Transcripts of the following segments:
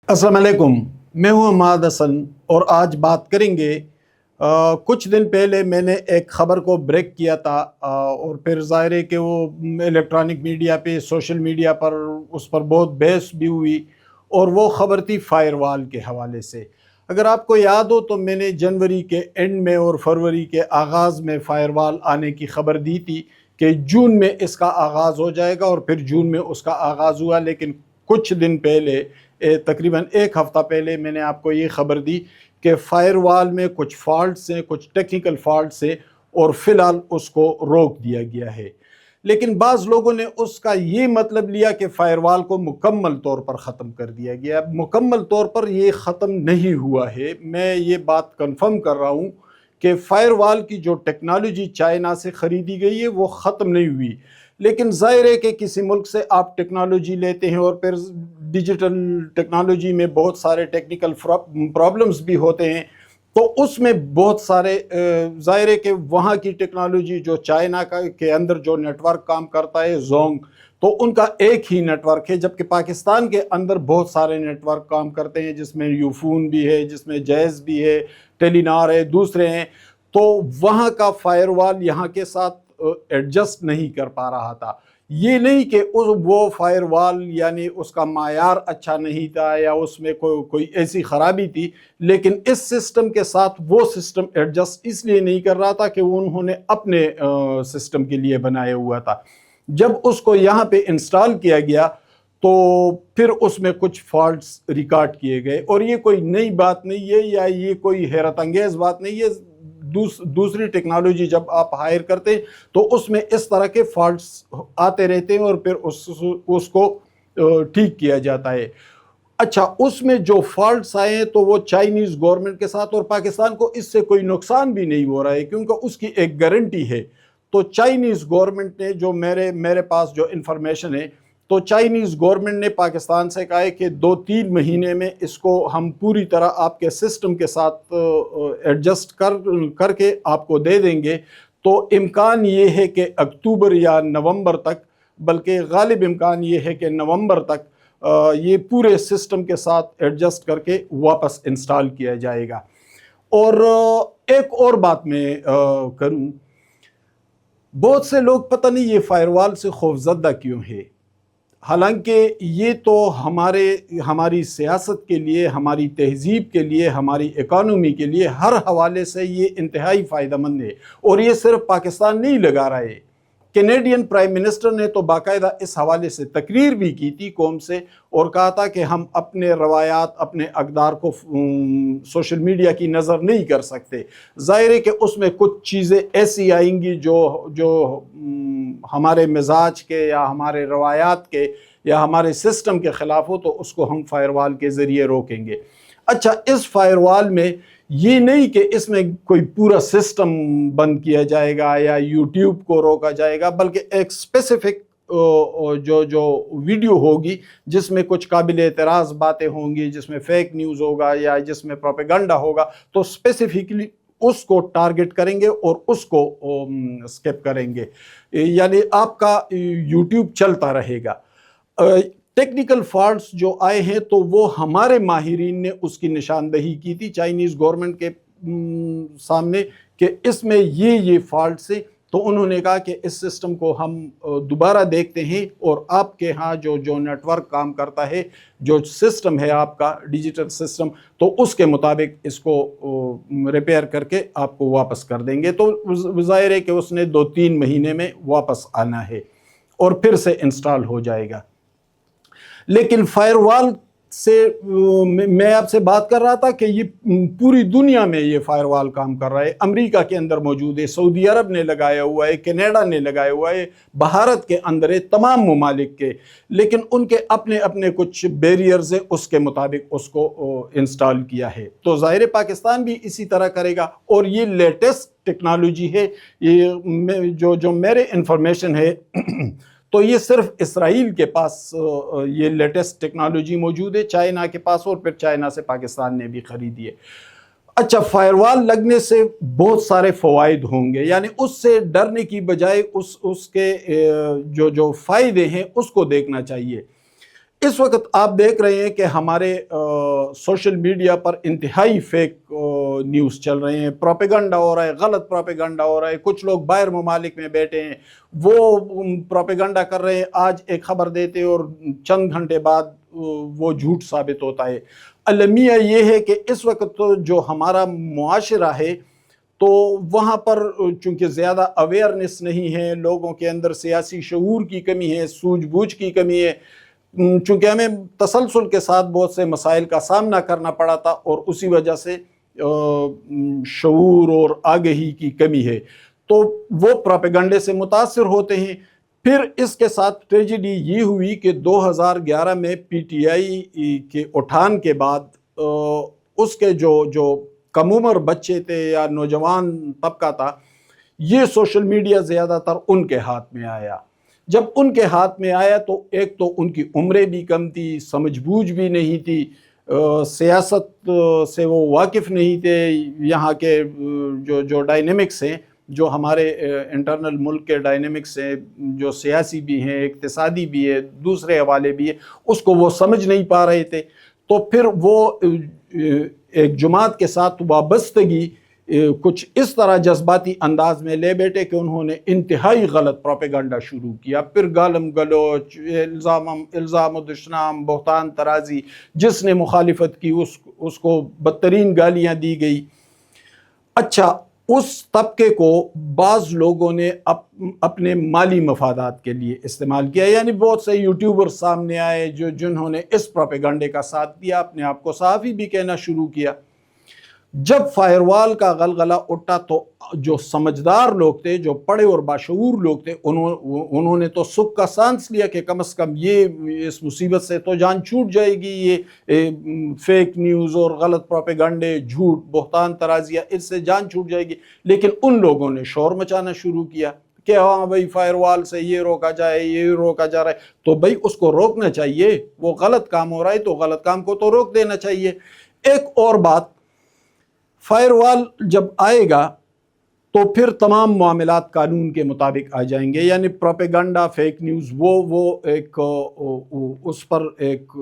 अस्सलाम वालेकुम। मैं हूं हमाद हसन और आज बात करेंगे। कुछ दिन पहले मैंने एक ख़बर को ब्रेक किया था और फिर ज़ाहिर है कि वो इलेक्ट्रॉनिक मीडिया पे, सोशल मीडिया पर उस पर बहुत बहस भी हुई और वो ख़बर थी फायरवॉल के हवाले से। अगर आपको याद हो तो मैंने जनवरी के एंड में और फरवरी के आगाज़ में फायरवॉल आने की ख़बर दी थी कि जून में इसका आगाज़ हो जाएगा और फिर जून में उसका आगाज़ हुआ। लेकिन कुछ दिन पहले, तकरीबन एक हफ़्ता पहले, मैंने आपको ये ख़बर दी कि फ़ायरवॉल में कुछ फ़ॉल्ट्स हैं, कुछ टेक्निकल फ़ॉल्ट्स हैं और फ़िलहाल उसको रोक दिया गया है। लेकिन बाज़ लोगों ने उसका ये मतलब लिया कि फ़ायरवॉल को मुकम्मल तौर पर ख़त्म कर दिया गया। मुकम्मल तौर पर ये ख़त्म नहीं हुआ है। मैं ये बात कन्फर्म कर रहा हूँ कि फ़ायरवॉल की जो टेक्नोलॉजी चाइना से ख़रीदी गई है वो ख़त्म नहीं हुई। लेकिन ज़ाहिर है कि किसी मुल्क से आप टेक्नोलॉजी लेते हैं और फिर डिजिटल टेक्नोलॉजी में बहुत सारे टेक्निकल प्रॉब्लम्स भी होते हैं, तो उसमें बहुत सारे ज़ाहिर है कि वहाँ की टेक्नोलॉजी जो चाइना के अंदर जो नेटवर्क काम करता है जोंग, तो उनका एक ही नेटवर्क है, जबकि पाकिस्तान के अंदर बहुत सारे नेटवर्क काम करते हैं, जिसमें यूफून भी है, जिसमें जैज़ भी है, टेलीनार है, दूसरे हैं। तो वहाँ का फायरवॉल यहाँ के साथ एडजस्ट नहीं कर पा रहा था। ये नहीं कि वो फायरवॉल यानी उसका मायार अच्छा नहीं था या उसमें कोई ऐसी ख़राबी थी, लेकिन इस सिस्टम के साथ वो सिस्टम एडजस्ट इसलिए नहीं कर रहा था कि उन्होंने अपने सिस्टम के लिए बनाया हुआ था। जब उसको यहाँ पे इंस्टॉल किया गया तो फिर उसमें कुछ फॉल्ट्स रिकॉर्ड किए गए, और ये कोई नई बात नहीं है या ये कोई हैरत अंगेज़ बात नहीं है। दूसरी टेक्नोलॉजी जब आप हायर करते हैं तो उसमें इस तरह के फॉल्ट्स आते रहते हैं और फिर उसको ठीक किया जाता है। अच्छा, उसमें जो फॉल्ट्स आए हैं तो वो चाइनीज़ गवर्नमेंट के साथ, और पाकिस्तान को इससे कोई नुकसान भी नहीं हो रहा है क्योंकि उसकी एक गारंटी है। तो चाइनीज़ गवर्नमेंट ने, जो मेरे पास जो इन्फॉर्मेशन है, तो चाइनीज़ गवर्नमेंट ने पाकिस्तान से कहा है कि 2-3 महीने में इसको हम पूरी तरह आपके सिस्टम के साथ एडजस्ट करके आपको दे देंगे। तो इम्कान ये है कि अक्टूबर या नवंबर तक, बल्कि गालिब इम्कान ये है कि नवंबर तक ये पूरे सिस्टम के साथ एडजस्ट करके वापस इंस्टॉल किया जाएगा। और एक और बात मैं करूं, बहुत से लोग पता नहीं ये फायरवॉल से खौफजदा क्यों है। हालांकि ये तो हमारी सियासत के लिए, हमारी तहज़ीब के लिए, हमारी इकॉनमी के लिए, हर हवाले से ये इंतहाई फ़ायदेमंद है। और ये सिर्फ पाकिस्तान नहीं लगा रहा है, कैनेडियन प्राइम मिनिस्टर ने तो बाकायदा इस हवाले से तकरीर भी की थी कौम से और कहा था कि हम अपने रवायात, अपने अक़दार को सोशल मीडिया की नज़र नहीं कर सकते। ज़ाहिर है कि उसमें कुछ चीज़ें ऐसी आएंगी जो हमारे मिजाज के या हमारे रवायात के या हमारे सिस्टम के ख़िलाफ़ हो, तो उसको हम फायरवॉल के ज़रिए रोकेंगे। अच्छा, इस फायरवॉल में ये नहीं कि इसमें कोई पूरा सिस्टम बंद किया जाएगा या यूट्यूब को रोका जाएगा, बल्कि एक स्पेसिफिक जो वीडियो होगी जिसमें कुछ काबिल एतराज़ बातें होंगी, जिसमें फेक न्यूज़ होगा या जिसमें प्रोपेगेंडा होगा, तो स्पेसिफिकली उसको टारगेट करेंगे और उसको स्किप करेंगे, यानी आपका यूट्यूब चलता रहेगा। टेक्निकल फॉल्ट्स जो आए हैं तो वो हमारे माहिरीन ने उसकी निशानदही की थी चाइनीज़ गवर्नमेंट के सामने कि इसमें ये फॉल्ट्स हैं। तो उन्होंने कहा कि इस सिस्टम को हम दोबारा देखते हैं और आपके यहाँ जो नेटवर्क काम करता है, जो सिस्टम है आपका डिजिटल सिस्टम, तो उसके मुताबिक इसको रिपेयर करके आपको वापस कर देंगे। तो ज़ाहिर है कि उसने 2-3 महीने में वापस आना है और फिर से इंस्टॉल हो जाएगा। लेकिन फायरवॉल से मैं आपसे बात कर रहा था कि ये पूरी दुनिया में ये फायरवॉल काम कर रहा है। अमेरिका के अंदर मौजूद है, सऊदी अरब ने लगाया हुआ है, कनाडा ने लगाया हुआ है, भारत के अंदर है, तमाम ममालिक के। लेकिन उनके अपने अपने कुछ बैरियर्स है, उसके मुताबिक उसको इंस्टॉल किया है। तो ज़ाहिर पाकिस्तान भी इसी तरह करेगा। और ये लेटेस्ट टेक्नोलॉजी है, ये जो मेरे इंफॉर्मेशन है तो ये सिर्फ इसराइल के पास ये लेटेस्ट टेक्नोलॉजी मौजूद है, चाइना के पास, और फिर चाइना से पाकिस्तान ने भी खरीदी है। अच्छा, फायरवॉल लगने से बहुत सारे फ़वाइद होंगे, यानी उससे डरने की बजाय उसके जो फ़ायदे हैं उसको देखना चाहिए। اس وقت آپ دیکھ رہے ہیں کہ ہمارے سوشل میڈیا پر انتہائی فیک نیوز چل رہے ہیں، پروپیگنڈا ہو رہا ہے، غلط پروپیگنڈا ہو رہا ہے، کچھ لوگ باہر ممالک میں بیٹھے ہیں وہ پروپیگنڈا کر رہے ہیں، آج ایک خبر دیتے اور چند گھنٹے بعد وہ جھوٹ ثابت ہوتا ہے۔ المیہ یہ ہے کہ اس وقت جو ہمارا معاشرہ ہے تو وہاں پر چونکہ زیادہ اویئرنس نہیں ہے، لوگوں کے اندر سیاسی شعور کی کمی ہے، سوجھ بوجھ کی کمی ہے، چونکہ ہمیں تسلسل کے ساتھ بہت سے مسائل کا سامنا کرنا پڑا تھا اور اسی وجہ سے شعور اور آگہی کی کمی ہے، تو وہ پروپیگنڈے سے متاثر ہوتے ہیں۔ پھر اس کے ساتھ ٹریجڈی یہ ہوئی کہ 2011 میں پی ٹی آئی کے اٹھان کے بعد اس کے جو کم عمر بچے تھے یا نوجوان طبقہ تھا، یہ سوشل میڈیا زیادہ تر ان کے ہاتھ میں آیا۔ جب ان کے ہاتھ میں آیا تو ایک تو ان کی عمریں بھی کم تھی، سمجھ بوجھ بھی نہیں تھی، سیاست سے وہ واقف نہیں تھے، یہاں کے جو ڈائنامکس ہیں، جو ہمارے انٹرنل ملک کے ڈائنامکس ہیں، جو سیاسی بھی ہیں، اقتصادی بھی ہے، دوسرے حوالے بھی ہے، اس کو وہ سمجھ نہیں پا رہے تھے۔ تو پھر وہ ایک جماعت کے ساتھ وابستگی کچھ اس طرح جذباتی انداز میں لے بیٹھے کہ انہوں نے انتہائی غلط پروپیگنڈا شروع کیا، پھر گالم گلوچ، الزام و دشنام، بہتان ترازی، جس نے مخالفت کی اس کو بدترین گالیاں دی گئی۔ اچھا، اس طبقے کو بعض لوگوں نے اپنے مالی مفادات کے لیے استعمال کیا، یعنی بہت سے یوٹیوبر سامنے آئے جنہوں نے اس پروپیگنڈے کا ساتھ دیا، اپنے آپ کو صحافی بھی کہنا شروع کیا۔ جب فائر وال کا غلغلہ اٹھا تو جو سمجھدار لوگ تھے، جو پڑھے اور باشعور لوگ تھے، انہوں نے تو سکھ کا سانس لیا کہ کم از کم اس مصیبت سے تو جان چھوٹ جائے گی، یہ فیک نیوز اور غلط پروپیگنڈے، جھوٹ، بہتان ترازیاں، اس سے جان چھوٹ جائے گی۔ لیکن ان لوگوں نے شور مچانا شروع کیا کہ ہاں بھائی فائر وال سے یہ روکا جائے، یہ روکا جا رہا ہے، تو بھائی اس کو روکنا چاہیے، وہ غلط کام ہو رہا ہے تو غلط کام کو تو روک دینا چاہیے۔ ایک اور بات، فائر وال جب آئے گا تو پھر تمام معاملات قانون کے مطابق آ جائیں گے، یعنی پروپیگنڈا، فیک نیوز، وہ ایک اس پر ایک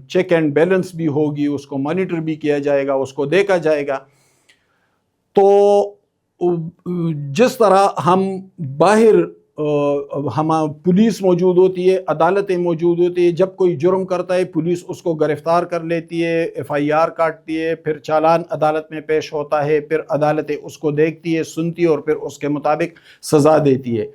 چیک اینڈ بیلنس بھی ہوگی، اس کو مانیٹر بھی کیا جائے گا، اس کو دیکھا جائے گا۔ تو جس طرح ہم باہر پولیس موجود ہوتی ہے، عدالتیں موجود ہوتی ہے، جب کوئی جرم کرتا ہے پولیس اس کو گرفتار کر لیتی ہے، ایف آئی آر کاٹتی ہے، پھر چالان عدالت میں پیش ہوتا ہے، پھر عدالتیں اس کو دیکھتی ہے، سنتی ہے اور پھر اس کے مطابق سزا دیتی ہے۔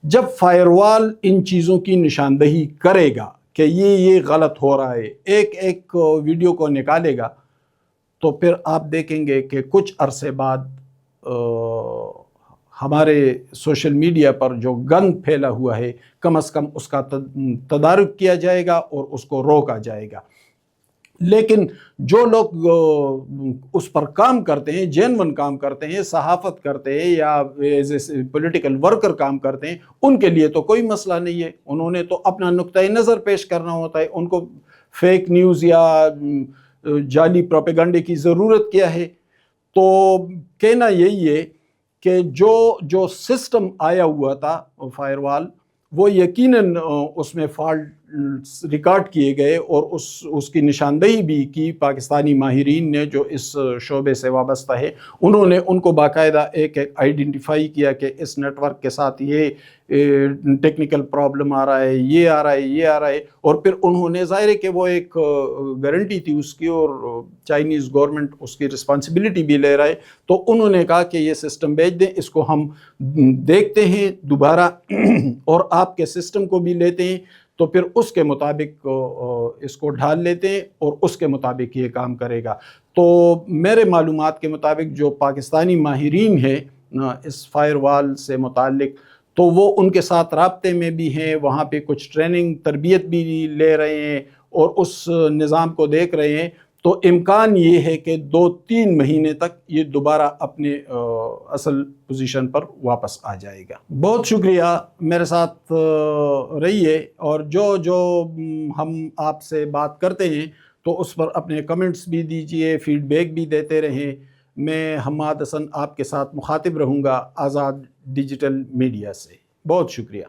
جب فائر وال ان چیزوں کی نشاندہی کرے گا کہ یہ غلط ہو رہا ہے، ایک ویڈیو کو نکالے گا، تو پھر آپ دیکھیں گے کہ کچھ عرصے بعد ہمارے سوشل میڈیا پر جو گند پھیلا ہوا ہے، کم از کم اس کا تدارک کیا جائے گا اور اس کو روکا جائے گا۔ لیکن جو لوگ اس پر کام کرتے ہیں، جینون کام کرتے ہیں، صحافت کرتے ہیں یا ایز اے پولیٹیکل ورکر کام کرتے ہیں، ان کے لیے تو کوئی مسئلہ نہیں ہے، انہوں نے تو اپنا نقطۂ نظر پیش کرنا ہوتا ہے، ان کو فیک نیوز یا جعلی پروپیگنڈے کی ضرورت کیا ہے؟ تو کہنا یہی ہے کہ جو سسٹم آیا ہوا تھا فائر وال، وہ یقیناً اس میں فالٹ ریکارڈ کیے گئے اور اس کی نشاندہی بھی کی پاکستانی ماہرین نے جو اس شعبے سے وابستہ ہے، انہوں نے ان کو باقاعدہ ایک آئیڈینٹیفائی کیا کہ اس نیٹ ورک کے ساتھ یہ ٹیکنیکل پرابلم آ رہا ہے، یہ آ رہا ہے، یہ آ رہا ہے، اور پھر انہوں نے ظاہر ہے کہ وہ ایک گارنٹی تھی اس کی اور چائنیز گورنمنٹ اس کی رسپانسبلٹی بھی لے رہا ہے، تو انہوں نے کہا کہ یہ سسٹم بھیج دیں، اس کو ہم دیکھتے ہیں دوبارہ اور آپ کے سسٹم کو بھی لیتے ہیں، تو پھر اس کے مطابق اس کو ڈھال لیتے ہیں اور اس کے مطابق یہ کام کرے گا۔ تو میرے معلومات کے مطابق جو پاکستانی ماہرین ہیں اس فائر وال سے متعلق، تو وہ ان کے ساتھ رابطے میں بھی ہیں، وہاں پہ کچھ ٹریننگ تربیت بھی لے رہے ہیں اور اس نظام کو دیکھ رہے ہیں، تو امکان یہ ہے کہ 2-3 مہینے تک یہ دوبارہ اپنے اصل پوزیشن پر واپس آ جائے گا۔ بہت شکریہ، میرے ساتھ رہیے، اور جو ہم آپ سے بات کرتے ہیں تو اس پر اپنے کمنٹس بھی دیجئے، فیڈ بیک بھی دیتے رہیں۔ میں حماد حسن آپ کے ساتھ مخاطب رہوں گا آزاد ڈیجیٹل میڈیا سے۔ بہت شکریہ۔